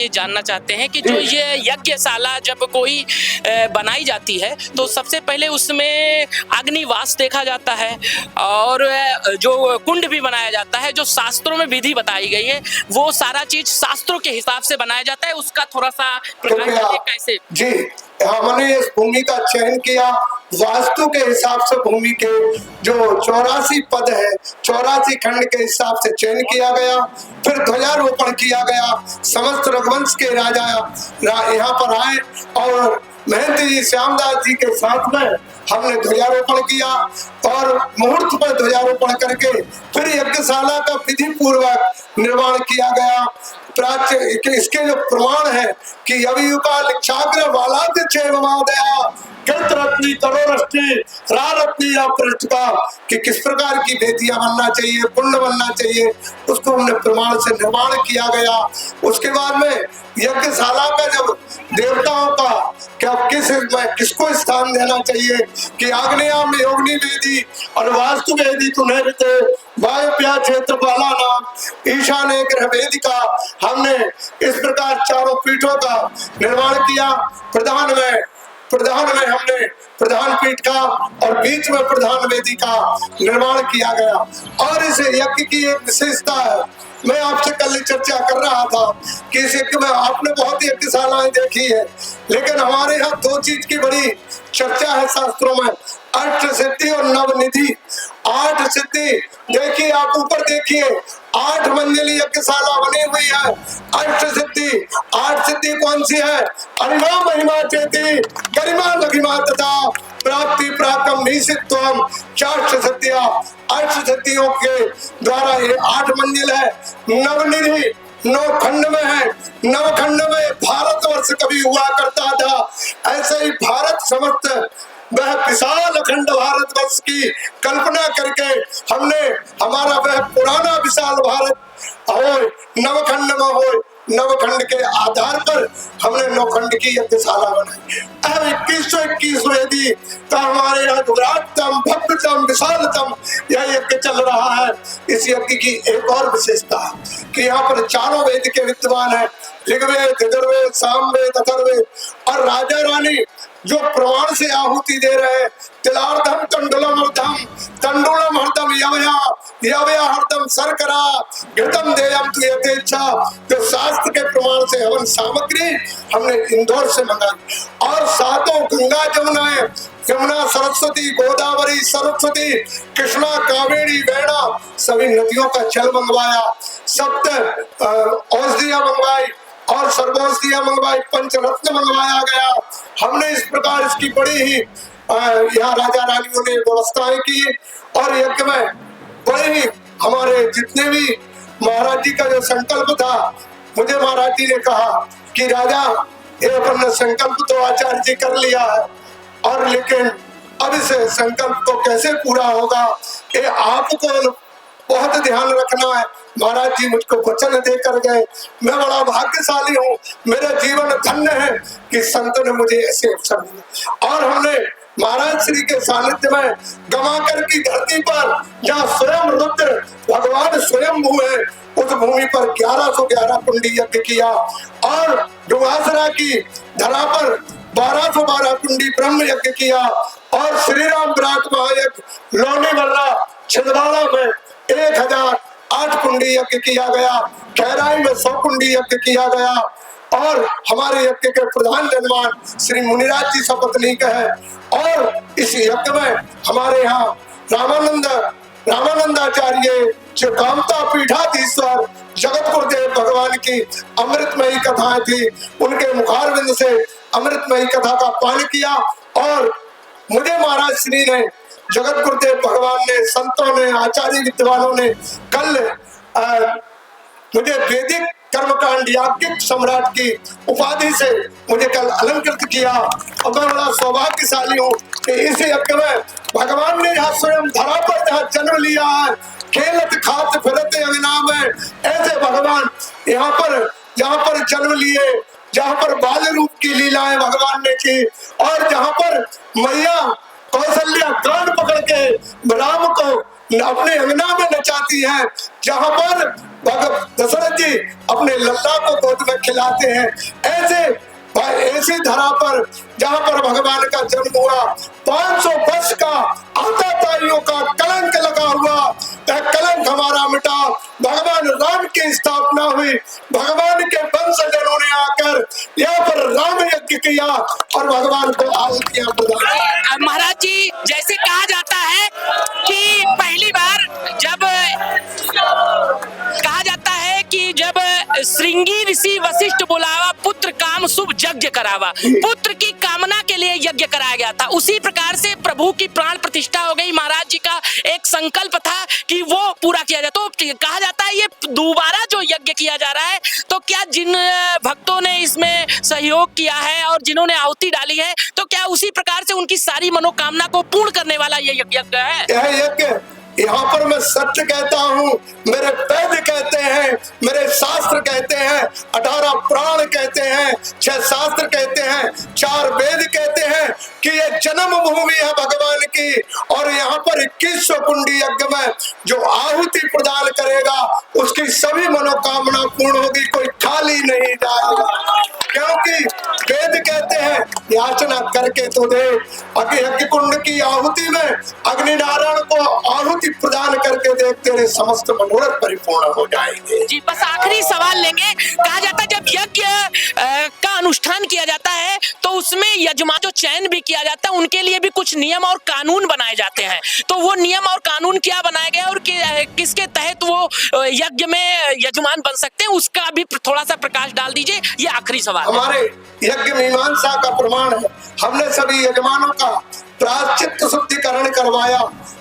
ये जानना चाहते हैं कि जो ये यज्ञशाला जब कोई बनाई जाती है तो सबसे पहले उसमें अग्निवास देखा जाता है और जो कुंड भी बनाया जाता है, जो शास्त्रों में विधि बताई गई है वो सारा चीज शास्त्रों के हिसाब से बनाया जाता है। उसका थोड़ा सा कैसे जी, हमने इस भूमि का चयन किया वास्तु के हिसाब से। भूमि के जो 84 पद है, 84 खंड के हिसाब से चयन किया गया। फिर ध्वजारोपण किया गया। समस्त रघुवंश के राजा यहाँ पर आए और महंत जी श्यामदास जी के साथ में हमने ध्वजारोपण किया और मुहूर्त पर ध्वजारोपण करके फिर यज्ञशाला का विधि पूर्वक निर्माण किया गया। प्राच्य इसके जो प्रमाण है कि अभियुका लिक्षाग्र वालाद्य चैवमादया कृतरत्नी तरोरष्टि रारत्नी या पृष्ठता कि किस प्रकार की वेदियां बनना चाहिए, कुंड बनना चाहिए, उसको हमने प्रमाण से निर्माण किया गया। उसके बाद में यज्ञशाला का जब देवताओं का क्या किसको स्थान देना चाहिए कि आग्नेयाम योगिनी वेदी और वास्तु वेदी तुम्हें वायव्या क्षेत्र वाला नाम ईशान्य ग्रह वेदिका, हमने इस प्रकार चारों पीठों का निर्माण किया। प्रधान में हमने प्रधान पीठ का और बीच में प्रधान वेदी का निर्माण किया गया। और इस यज्ञ की एक विशेषता है, मैं आपसे कल चर्चा कर रहा था कि इस यज्ञ में आपने बहुत ही यज्ञशालाएं देखी है, लेकिन हमारे यहाँ दो चीज की बड़ी चर्चा है शास्त्रों में, अष्ट सिद्धि और नवनिधि। 8 सिद्धि देखिए, आप ऊपर देखिए 8 मंजिली यज्ञशाला बनी हुई है। अष्ट सिद्धि, 8 सिद्धि कौन सी है? अरिमा महिमा चेती गरिमा लघिमा तथा प्राप्ति प्राकम निशित्वम चाष्ट सिद्धिया। अष्ट सिद्धियों के द्वारा ये 8 मंजिल है। नवनिधि 9 खंड में है। 9 खंड में भारतवर्ष कभी हुआ करता था, ऐसे ही भारत समस्त वह विशाल अखंड भारतवर्ष की कल्पना करके हमने हमारा वह पुराना विशाल भारत हो नवखंड में हो, नवखंड के आधार पर हमने 9 खंड की यज्ञशाला बनाई। अब 2121 वेदी तो हमारे यहाँ विराटतम भव्यतम विशालतम यह यज्ञ चल रहा है। इस यज्ञ की एक और विशेषता है कि यहाँ पर चारों वेद के विद्वान है, ऋग्वेद, यजुर्वेद, सामवेद, अथर्ववेद, और राजा रानी जो प्रमाण से आहुति दे रहे हैं। तिलार्धम तंडुलम अर्धम तंडुलम हरदम यवया यवया हरदम शर्करा घृतम देयम तु यथेच्छा। तो शास्त्र के प्रमाण से हवन सामग्री हमने इंदौर से मंगाई और 7 गंगा जमुनाएं, यमुना, सरस्वती, गोदावरी, सरस्वती, कृष्णा, कावेरी, वेणा, सभी नदियों का जल मंगवाया। 7 औषधियां मंगवाई और सर्वौषधियां मंगवाई, पंचरत्न मंगवाया गया। हमने इस प्रकार इसकी बड़ी ही यहाँ राजा रानियों ने व्यवस्थाएं की और यज्ञ में बड़े ही हमारे जितने भी महाराज जी का जो संकल्प था, मुझे महाराज जी ने कहा कि राजा ये अपन ने संकल्प तो आचार्य जी कर लिया है, और लेकिन अब इस संकल्प को कैसे पूरा होगा ये आपको बहुत ध्यान रखना है। महाराज जी मुझको वचन देकर गए, मैं बड़ा भाग्यशाली हूँ, मेरा जीवन धन्य है कि संतों ने मुझे ऐसे अवसर दिए। और हमने महाराज श्री के सानिध्य में गमाकर की धरती पर जहाँ स्वयं रुद्र भगवान स्वयं हुए, उस भूमि पर 1111 कुंडी यज्ञ किया और डुगासरा की धरा पर 1212 कुंडी ब्रह्म यज्ञ किया और श्री राम विराट महायज्ञ लोनी मल्ला छिंदवाड़ा में 1008 कुंडी यज्ञ किया गया। खैराई में 100 कुंडी यज्ञ किया गया और हमारे यज्ञ के प्रधान जनमान श्री मुनिराज जी सपत्नीक है। और इस यज्ञ में हमारे यहाँ रामानंदाचार्य जो कामता पीठाधीश्वर जगत गुरुदेव भगवान की अमृतमयी कथाएं थी, उनके मुखारविंद से अमृतमयी कथा का पान किया। और मुझे महाराज श्री ने, जगत गुरुदेव भगवान ने, संतों ने, आचार्य विद्वानों ने कल मुझे वैदिक कर्मकांड याज्ञिक सम्राट की उपाधि से मुझे कल अलंकृत किया और मैं बड़ा सौभाग्यशाली हूँ कि इस यज्ञ में भगवान ने यहाँ स्वयं धरा पर जहाँ जन्म लिया है, खेलत खात फिरत अंगना में, ऐसे भगवान यहाँ पर जन्म लिए, जहाँ पर बाल रूप की लीलाएं भगवान ने की और जहाँ पर मैया कौशल्या कान पकड़ के राम को अपने अंगना में नचाती हैं, जहां पर दशरथ जी अपने लल्ला को गोद में खिलाते हैं। ऐसी धरा पर जहां पर भगवान का जन्म हुआ, 500 वर्ष का आताताइयों का कलंक लगा हुआ, वह कलंक हमारा मिटा, भगवान राम की स्थापना हुई, भगवान के वंशजों ने आकर यहाँ पर राम यज्ञ किया और भगवान को आहुतियां प्रदान। महाराज जी, जैसे कहा जाता है कि पहली बार जब कहा जाता है कि जब श्रृंगी ऋषि वशिष्ठ बुलावा, पुत्र काम शुभ यज्ञ करावा, पुत्र की कामना के लिए यज्ञ कराया गया था। उसी प्रकार से प्रभु की प्राण प्रतिष्ठा हो गई। महाराज जी का एक संकल्प था कि वो पूरा किया जाए। तो कहा जाता है ये दोबारा जो यज्ञ किया जा रहा है, तो क्या जिन भक्तों ने इसमें सहयोग किया है और जिन्होंने आहुति डाली है, तो क्या उसी प्रकार से उनकी सारी मनोकामना को पूर्ण करने वाला ये यज्ञ है? यह यज्ञ, यहाँ पर मैं सत्य कहता हूँ, मेरे वेद कहते हैं, मेरे शास्त्र कहते हैं, 18 पुराण कहते हैं, 6 शास्त्र कहते हैं, 4 वेद कहते हैं कि ये जन्म भूमि है भगवान की। और यहाँ पर 2100 कुंडी यज्ञ में जो आहुति प्रदान करेगा उसकी सभी मनोकामना पूर्ण होगी, कोई खाली नहीं जाएगा। क्योंकि वेद कहते हैं याचना करके तो दे। यज्ञ कुंड की आहुति में अग्निनारायण को आहुति प्रदान करके देख, तेरे समस्त मनोरथ परिपूर्ण हो जाएंगे। जी, बस आखिरी सवाल लेंगे। कहा जाता है जब यज्ञ का अनुष्ठान किया जाता है तो उसमें यजमान जो चयन भी किया जाता है, उनके लिए भी कुछ नियम और कानून बनाए जाते हैं। तो वो नियम और कानून क्या बनाए गए और किसके तहत वो यज्ञ में यजमान बन सकते हैं, उसका भी थोड़ा सा प्रकाश डाल दीजिए। ये आखिरी सवाल हमारे यज्ञ मीमांसा का प्रमाण है। हमने सभी यजमानों का प्रायश्चित शुद्धिकरण करवाया।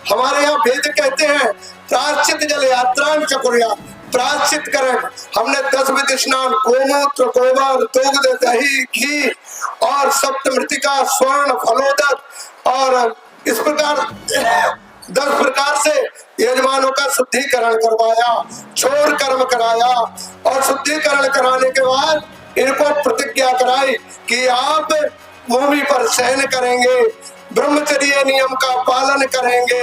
हमारे यहाँ वेद कहते हैं प्रायश्चित जल यात्रां च कुर्यात्, प्रायश्चित करण। हमने 10 विधि स्नान, गोमूत्र, गोबर, दुग्ध, दही, घी और सप्तमृतिका, स्वर्ण, फलोदक और इस प्रकार 10 प्रकार से यजमानों का शुद्धिकरण करवाया, छोड़ कर्म कराया। और शुद्धिकरण कराने के बाद इनको प्रतिज्ञा कराई कि आप भूमि पर शयन करेंगे, ब्रह्मचर्य नियम का पालन करेंगे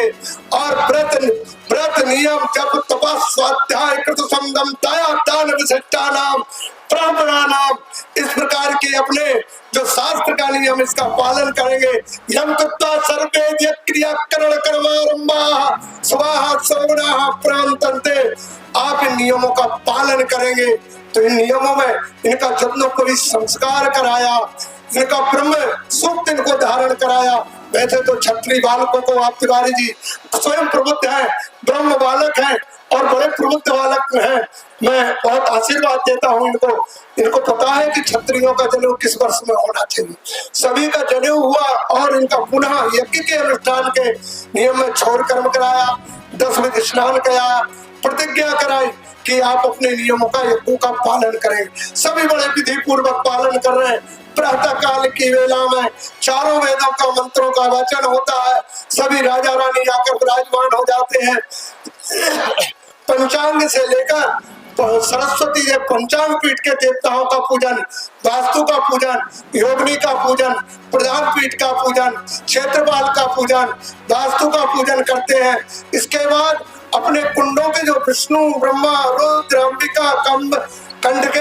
और व्रत नियम जप तपस स्वाध्याय कृत संगम दया दान विशिष्टा नाम ब्राह्मणा नाम, इस प्रकार के अपने जो शास्त्र का नियम इसका पालन करेंगे। यम तत्वा सर्वे क्रिया करण कर्मारंभा स्वाहा सौना प्रांतन्ते। आप इन नियमों का पालन करेंगे तो इन नियमों में इनका जन्म को भी संस्कार कराया, इनका ब्रह्म सूक्त इनको धारण कराया। वैसे तो क्षत्रिय बालकों को आप तिवारी जी स्वयं प्रबुद्ध हैं, ब्रह्म बालक हैं और बड़े प्रबुद्ध बालक हैं। मैं बहुत आशीर्वाद देता हूँ इनको पता है कि क्षत्रियों का जनेऊ किस वर्ष में होना चाहिए। सभी का जनेऊ हुआ और इनका पुनः यज्ञ के अनुष्ठान के नियम में छोड़ कर्म कराया, 10 विधि स्नान कराया, प्रतिज्ञा कराई कि आप अपने नियमों का यज्ञों का पालन करेंगे। सभी बड़े विधि पूर्वक पालन कर रहे हैं। प्रातः काल की वेला में चारों वेदों का मंत्रों का वाचन होता है। सभी राजा रानी आकर विराजमान हो जाते हैं। पंचांग से लेकर सरस्वती के पंचांग पीठ के देवताओं का पूजन, वास्तु का पूजन, योगिनी का पूजन, प्रधान पीठ का पूजन, क्षेत्रपाल का पूजन, वास्तु का पूजन करते हैं। इसके बाद अपने कुंडों के जो विष्णु, ब्रह्मा, रुद्र, अंबिका, कंड के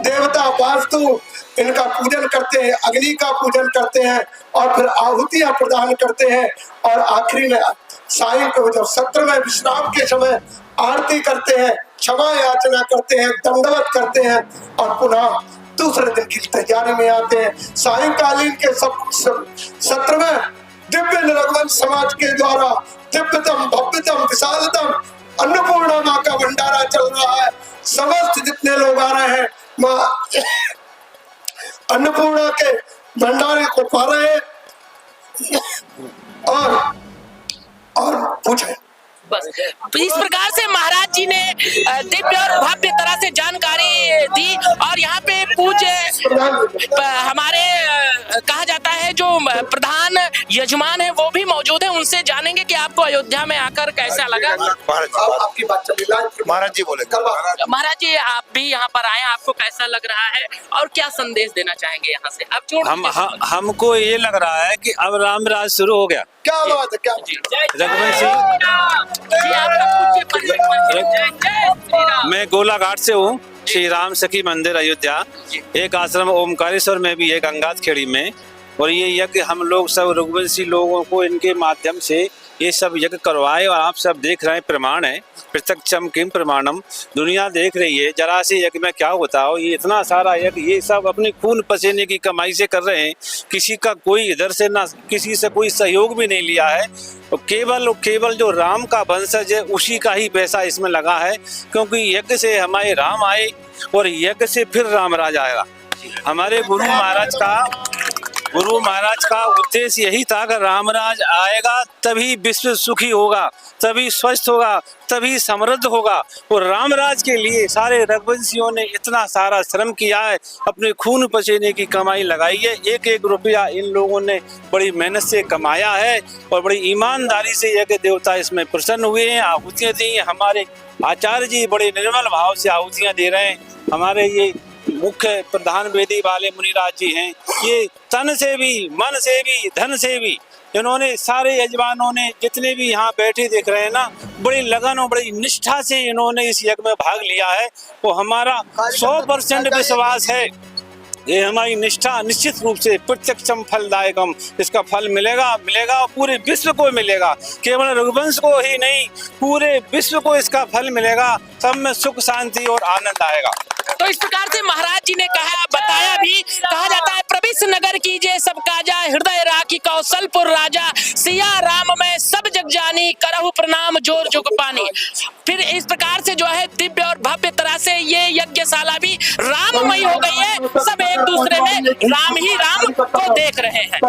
देवता, वास्तु, इनका पूजन करते हैं, अग्नि का पूजन करते हैं और फिर आहुतियां प्रदान करते हैं। और आखिरी में साईं को जब सत्र में विश्राम के समय आरती करते हैं, क्षमा याचना करते हैं, दंडवत करते हैं और पुनः दूसरे दिन की तैयारी में आते हैं। सायंकालीन के सत्र में दिव्य रघुवंश समाज के द्वारा दिव्यतम भव्यतम विशालतम अन्नपूर्णा माँ का भंडारा चल रहा है। समस्त जितने लोग आ रहे हैं माँ अन्नपूर्णा के भंडारे को पा रहे हैं और पूछे। बस इस प्रकार से महाराज जी ने दिव्य और भव्य तरह से जानकारी दी। और यहाँ पे पूज्य हमारे कहा जाता है जो प्रधान यजमान है वो भी मौजूद है, उनसे जानेंगे बताइए कि आपको अयोध्या में आकर कैसा लगा। आपकी बात चली महाराज जी बोले। महाराज जी आप भी यहाँ पर आए, आपको कैसा लग रहा है और क्या संदेश देना चाहेंगे यहाँ से? अब छोड़ हमको ये लग रहा है कि अब राम राज शुरू हो गया। क्या बात है, क्या रघुवंशी मैं गोलाघाट से हूँ, श्री राम सखी मंदिर अयोध्या। एक आश्रम ओमकारेश्वर में भी है, गंगात खेड़ी में। और ये यज्ञ हम लोग सब रघुवंशी लोगों को इनके माध्यम से ये सब यज्ञ करवाए और आप सब देख रहे हैं, प्रमाण है, प्रत्यक्षम किम प्रमाणम। दुनिया देख रही है जरा से यज्ञ में क्या होता हो। ये इतना सारा यज्ञ ये सब अपने खून पसीने की कमाई से कर रहे हैं। किसी का कोई इधर से ना किसी से कोई सहयोग भी नहीं लिया है। तो केवल जो राम का वंशज है उसी का ही पैसा इसमें लगा है, क्योंकि यज्ञ से हमारे राम आए और यज्ञ से फिर रामराज आएगा। हमारे गुरु महाराज का उद्देश्य यही था कि रामराज आएगा तभी विश्व सुखी होगा, तभी स्वस्थ होगा, तभी समृद्ध होगा। और रामराज के लिए सारे रघुवंशियों ने इतना सारा श्रम किया है, अपने खून पसीने की कमाई लगाई है। एक एक रुपया इन लोगों ने बड़ी मेहनत से कमाया है और बड़ी ईमानदारी से यज्ञ देवता इसमें प्रसन्न हुए हैं, आहुतियाँ दी हैं। हमारे आचार्य जी बड़े निर्मल भाव से आहुतियाँ दे रहे हैं। हमारे ये मुख्य प्रधान वेदी वाले मुनिराज जी हैं, ये तन से भी, मन से भी, धन से भी, इन्होंने सारे यजमानों ने जितने भी यहाँ बैठे देख रहे हैं ना, बड़ी लगन और बड़ी निष्ठा से इन्होंने इस यज्ञ में भाग लिया है। वो हमारा 100% विश्वास है, ये हमारी निष्ठा निश्चित रूप से प्रत्यक्षम फलदायकम, इसका फल मिलेगा और पूरे विश्व को मिलेगा। केवल रघुवंश को ही नहीं, पूरे विश्व को इसका फल मिलेगा। सब में सुख शांति और आनंद आएगा। तो इस प्रकार से महाराज जी ने बताया भी, कहा जाता है प्रविश नगर कीजिए सब काजा, हृदय राखी कौशलपुर राजा, सिया राम में सब जग जानी, करहु प्रणाम जोर जुग पानी। फिर इस प्रकार से जो है दिव्य और भव्य तरह से ये यज्ञशाला भी राममयी हो गई है। सब एक दूसरे में राम ही राम को देख रहे हैं।